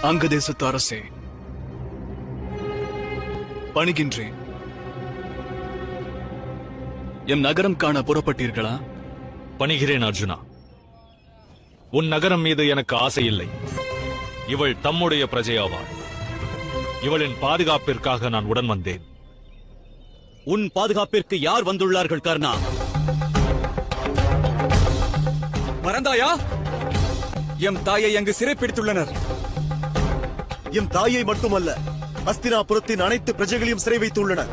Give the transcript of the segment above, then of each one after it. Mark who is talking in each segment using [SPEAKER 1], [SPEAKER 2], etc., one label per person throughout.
[SPEAKER 1] அங்க தேசத்து அரசே, பணிகின்றேன். எம் நகரம் காண புறப்பட்டீர்களா?
[SPEAKER 2] பணிகிறேன் அர்ஜுனா. உன் நகரம் மீது எனக்கு ஆசை இல்லை. இவள் தம்முடைய பிரஜையாவாள். இவளின் பாதுகாப்பிற்காக நான் உடன் வந்தேன்.
[SPEAKER 3] உன் பாதுகாப்பிற்கு யார் வந்துள்ளார்கள் கர்ணா?
[SPEAKER 4] மறந்தாயா? எம் தாயை அங்கு சிறைப்பிடித்துள்ளனர்.
[SPEAKER 5] எம் தாயை மட்டுமல்ல, ஹஸ்தினாபுரத்தின் அனைத்து பிரஜைகளையும் சிறை வைத்துள்ளனர்.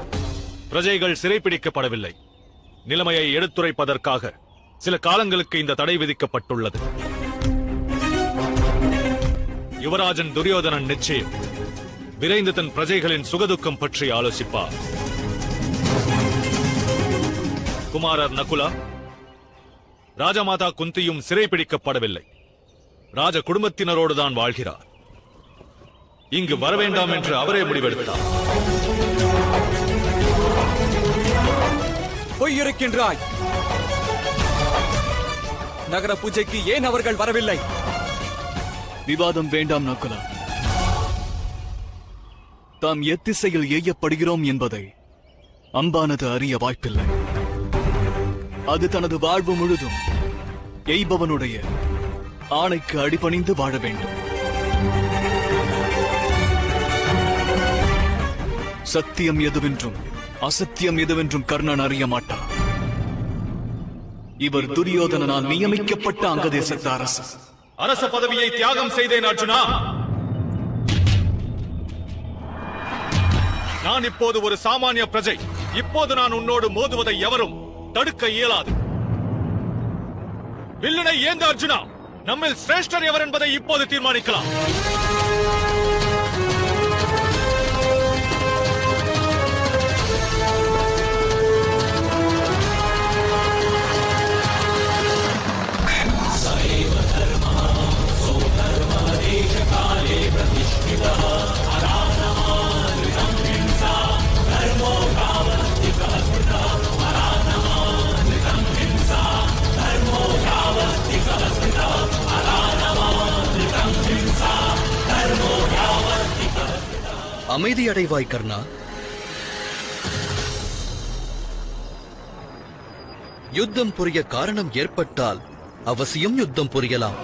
[SPEAKER 2] பிரஜைகள் சிறைப்பிடிக்கப்படவில்லை. நிலைமையை எடுத்துரைப்பதற்காக சில காலங்களுக்கு இந்த தடை விதிக்கப்பட்டுள்ளது. யுவராஜன் துரியோதனன் நிச்சயம் விரைந்து தன் பிரஜைகளின் சுகதுக்கம் பற்றி ஆலோசிப்பார். குமாரர் நகுலா, ராஜமாதா குந்தியும் சிறைப்பிடிக்கப்படவில்லை. ராஜ குடும்பத்தினரோடுதான் வாழ்கிறார். இங்கு வரவேண்டாம் என்று அவரே முடிவெடுத்தார்.
[SPEAKER 4] பொய்யிருக்கின்றாய். நகர பூஜைக்கு ஏன் அவர்கள் வரவில்லை?
[SPEAKER 1] விவாதம் வேண்டாம் நகுலா. தாம் எத்திசையில் ஏயப்படுகிறோம் என்பதை அம்பானது அறிய வாய்ப்பில்லை. அது தனது வாழ்வு முழுதும் எய்பவனுடைய ஆணைக்கு அடிபணிந்து வாழ வேண்டும். சத்தியம் எதுவென்றும் அசத்தியம் எதுவென்றும் கர்ணன் அறிய மாட்டார். இவர் துரியோதனனால் நியமிக்கப்பட்ட அங்கதேசத்து அரசு.
[SPEAKER 2] அரச பதவியை தியாகம் செய்தேன் அர்ஜுனா. நான் இப்போது ஒரு சாமானிய பிரஜை. இப்போது நான் உன்னோடு மோதுவதை எவரும் தடுக்க இயலாது. வில்லுனை ஏந்த அர்ஜுனா. நம்மில் சிரேஷ்டர் எவர் என்பதை இப்போது தீர்மானிக்கலாம்.
[SPEAKER 6] அமைதியடைவாய் கர்ணா. யுத்தம் புரிய காரணம் ஏற்பட்டால் அவசியம் யுத்தம் புரியலாம்.